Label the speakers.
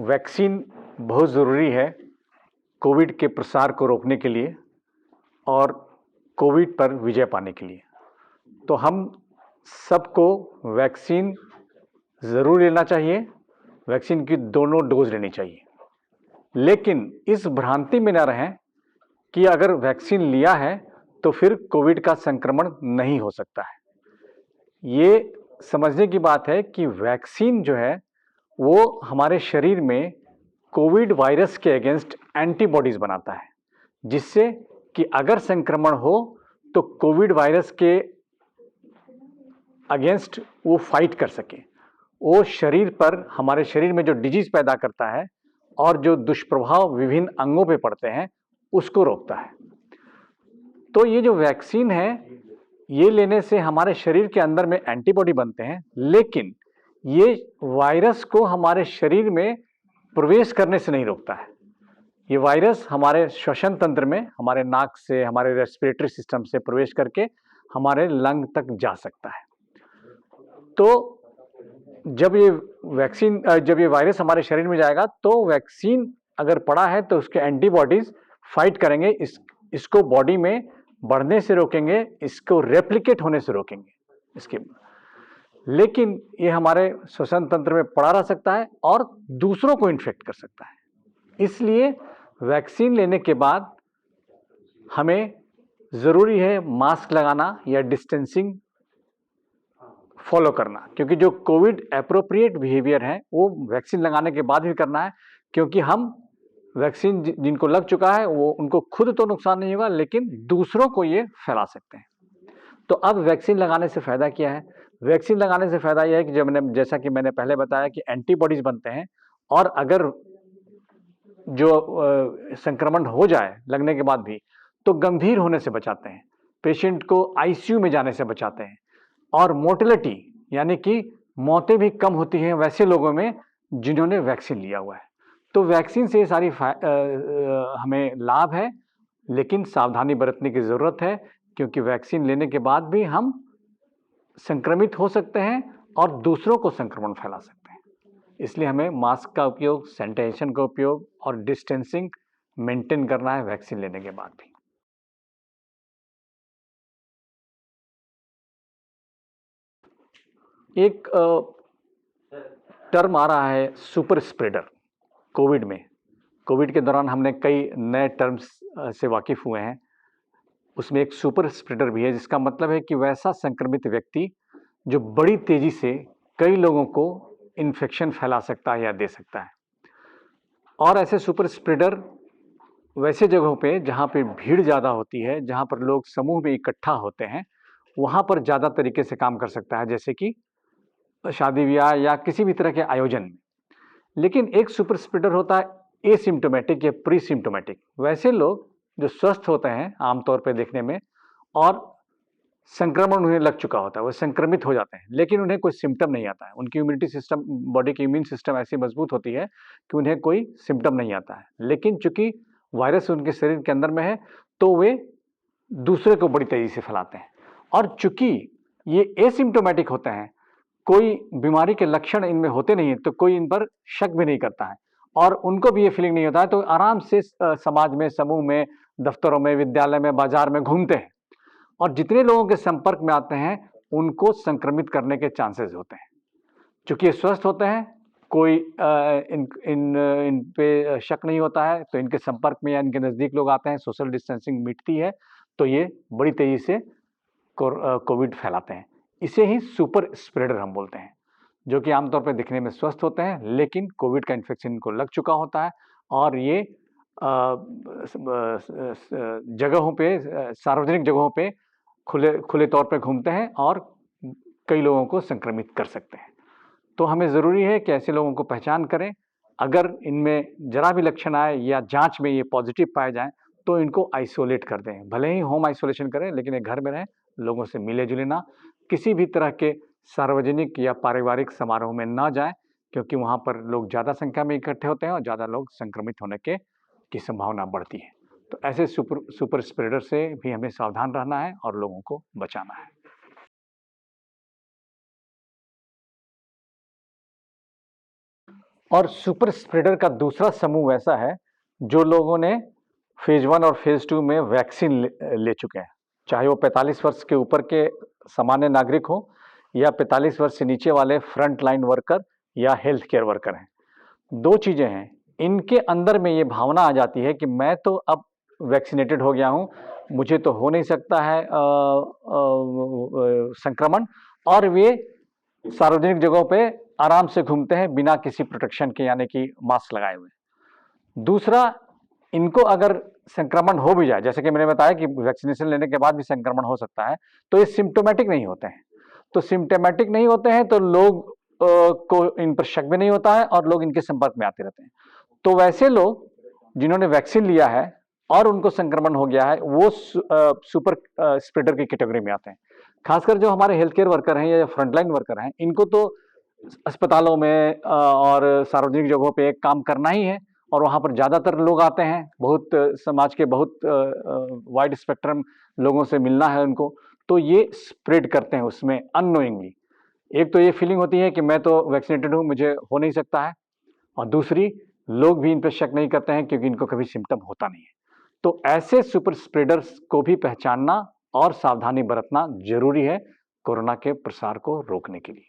Speaker 1: Vaccine बहुत ज़रूरी है कोविड के प्रसार को रोकने के लिए और कोविड पर विजय पाने के लिए। तो हम सबको वैक्सीन ज़रूर लेना चाहिए, वैक्सीन की दोनों डोज लेनी चाहिए। लेकिन इस भ्रांति में न रहें कि अगर वैक्सीन लिया है तो फिर कोविड का संक्रमण नहीं हो सकता है। ये समझने की बात है कि वैक्सीन जो है वो हमारे शरीर में कोविड वायरस के अगेंस्ट एंटीबॉडीज बनाता है, जिससे कि अगर संक्रमण हो तो कोविड वायरस के अगेंस्ट वो फाइट कर सके। वो शरीर पर, हमारे शरीर में जो डिजीज पैदा करता है और जो दुष्प्रभाव विभिन्न अंगों पे पड़ते हैं उसको रोकता है। तो ये जो वैक्सीन है, ये लेने से हमारे शरीर के अंदर में एंटीबॉडी बनते हैं, लेकिन ये वायरस को हमारे शरीर में प्रवेश करने से नहीं रोकता है। ये वायरस हमारे श्वसन तंत्र में, हमारे नाक से, हमारे रेस्पिरेटरी सिस्टम से प्रवेश करके हमारे लंग तक जा सकता है। तो जब ये वायरस हमारे शरीर में जाएगा तो वैक्सीन अगर पड़ा है तो उसके एंटीबॉडीज फाइट करेंगे, इसको बॉडी में बढ़ने से रोकेंगे, इसको रेप्लिकेट होने से रोकेंगे इसके। लेकिन ये हमारे श्वसन तंत्र में पड़ा रह सकता है और दूसरों को इन्फेक्ट कर सकता है। इसलिए वैक्सीन लेने के बाद हमें ज़रूरी है मास्क लगाना या डिस्टेंसिंग फॉलो करना, क्योंकि जो कोविड एप्रोप्रिएट बिहेवियर है वो वैक्सीन लगाने के बाद भी करना है, क्योंकि हम वैक्सीन जिनको लग चुका है वो उनको खुद तो नुकसान नहीं होगा लेकिन दूसरों को ये फैला सकते हैं। तो अब वैक्सीन लगाने से फ़ायदा क्या है? वैक्सीन लगाने से फ़ायदा यह है कि जैसा कि मैंने पहले बताया कि एंटीबॉडीज़ बनते हैं, और अगर जो संक्रमण हो जाए लगने के बाद भी तो गंभीर होने से बचाते हैं, पेशेंट को आईसीयू में जाने से बचाते हैं, और मोर्टेलिटी यानी कि मौतें भी कम होती हैं वैसे लोगों में जिन्होंने वैक्सीन लिया हुआ है। तो वैक्सीन से ये सारी हमें लाभ है, लेकिन सावधानी बरतने की ज़रूरत है, क्योंकि वैक्सीन लेने के बाद भी हम संक्रमित हो सकते हैं और दूसरों को संक्रमण फैला सकते हैं। इसलिए हमें मास्क का उपयोग, सैनिटाइजेशन का उपयोग और डिस्टेंसिंग मेंटेन करना है वैक्सीन लेने के बाद भी। एक टर्म आ रहा है सुपर स्प्रेडर कोविड में। कोविड के दौरान हमने कई नए टर्म्स से वाकिफ हुए हैं। उसमें एक सुपर स्प्रेडर भी है, जिसका मतलब है कि वैसा संक्रमित व्यक्ति जो बड़ी तेजी से कई लोगों को इन्फेक्शन फैला सकता है या दे सकता है। और ऐसे सुपर स्प्रेडर वैसे जगहों पे जहाँ पे भीड़ ज़्यादा होती है, जहाँ पर लोग समूह में इकट्ठा होते हैं, वहाँ पर ज़्यादा तरीके से काम कर सकता है, जैसे कि शादी ब्याह या किसी भी तरह के आयोजन में। लेकिन एक सुपर स्प्रेडर होता है एसिम्प्टोमेटिक या प्री सिम्प्टोमेटिक। वैसे लोग जो स्वस्थ होते हैं आमतौर पर देखने में, और संक्रमण उन्हें लग चुका होता है, वो संक्रमित हो जाते हैं, लेकिन उन्हें कोई सिम्टम नहीं आता है। उनकी इम्यूनिटी सिस्टम, बॉडी की इम्यून सिस्टम ऐसी मजबूत होती है कि उन्हें कोई सिम्टम नहीं आता है। लेकिन चूंकि वायरस उनके शरीर के अंदर में है तो वे दूसरे को बड़ी तेजी से फैलाते हैं। और चूंकि ये एसिम्प्टोमेटिक होते हैं, कोई बीमारी के लक्षण इनमें होते नहीं है, तो कोई इन पर शक भी नहीं करता है और उनको भी ये फीलिंग नहीं होता है, तो आराम से समाज में, समूह में, दफ्तरों में, विद्यालय में, बाजार में घूमते हैं और जितने लोगों के संपर्क में आते हैं उनको संक्रमित करने के चांसेस होते हैं। चूंकि ये स्वस्थ होते हैं, कोई इन पे शक नहीं होता है, तो इनके संपर्क में या इनके नज़दीक लोग आते हैं, सोशल डिस्टेंसिंग मिटती है, तो ये बड़ी तेजी से कोविड फैलाते हैं। इसे ही सुपर स्प्रेडर हम बोलते हैं, जो कि आमतौर पर दिखने में स्वस्थ होते हैं लेकिन कोविड का इन्फेक्शन इनको लग चुका होता है, और ये जगहों पे, सार्वजनिक जगहों पे खुले तौर पे घूमते हैं और कई लोगों को संक्रमित कर सकते हैं। तो हमें ज़रूरी है कि ऐसे लोगों को पहचान करें। अगर इनमें जरा भी लक्षण आए या जांच में ये पॉजिटिव पाए जाएं तो इनको आइसोलेट कर दें। भले ही होम आइसोलेशन करें, लेकिन ये घर में रहें, लोगों से मिले जुले ना, किसी भी तरह के सार्वजनिक या पारिवारिक समारोह में ना जाएं, क्योंकि वहाँ पर लोग ज़्यादा संख्या में इकट्ठे होते हैं और ज़्यादा लोग संक्रमित होने की संभावना बढ़ती है। तो ऐसे सुपर स्प्रेडर से भी हमें सावधान रहना है और लोगों को बचाना है। और सुपर स्प्रेडर का दूसरा समूह ऐसा है जो लोगों ने फेज 1 और फेज 2 में वैक्सीन ले चुके हैं, चाहे वो 45 वर्ष के ऊपर के सामान्य नागरिक हो या 45 वर्ष से नीचे वाले फ्रंट लाइन वर्कर या हेल्थ केयर वर्कर हैं। दो चीजें हैं, इनके अंदर में ये भावना आ जाती है कि मैं तो अब वैक्सीनेटेड हो गया हूं, मुझे तो हो नहीं सकता है संक्रमण, और वे सार्वजनिक जगहों पे आराम से घूमते हैं बिना किसी प्रोटेक्शन के, यानी कि मास्क लगाए हुए। दूसरा, इनको अगर संक्रमण हो भी जाए, जैसे कि मैंने बताया कि वैक्सीनेशन लेने के बाद भी संक्रमण हो सकता है, तो ये सिम्टोमेटिक नहीं होते हैं। तो सिम्टोमेटिक नहीं होते हैं तो लोग को इन पर शक भी नहीं होता है और लोग इनके संपर्क में आते रहते हैं। तो वैसे लोग जिन्होंने वैक्सीन लिया है और उनको संक्रमण हो गया है, वो सुपर स्प्रेडर की कैटेगरी में आते हैं। खासकर जो हमारे हेल्थ केयर वर्कर हैं या फ्रंटलाइन वर्कर हैं, इनको तो अस्पतालों में और सार्वजनिक जगहों पे एक काम करना ही है, और वहाँ पर ज़्यादातर लोग आते हैं, बहुत समाज के बहुत वाइड स्पेक्ट्रम लोगों से मिलना है उनको, तो ये स्प्रेड करते हैं उसमें अननोइंगली। एक तो ये फीलिंग होती है कि मैं तो वैक्सीनेटेड हूँ, मुझे हो नहीं सकता है, और दूसरी, लोग भी इन पर शक नहीं करते हैं क्योंकि इनको कभी सिम्टम होता नहीं है। तो ऐसे सुपर स्प्रेडर्स को भी पहचानना और सावधानी बरतना जरूरी है कोरोना के प्रसार को रोकने के लिए।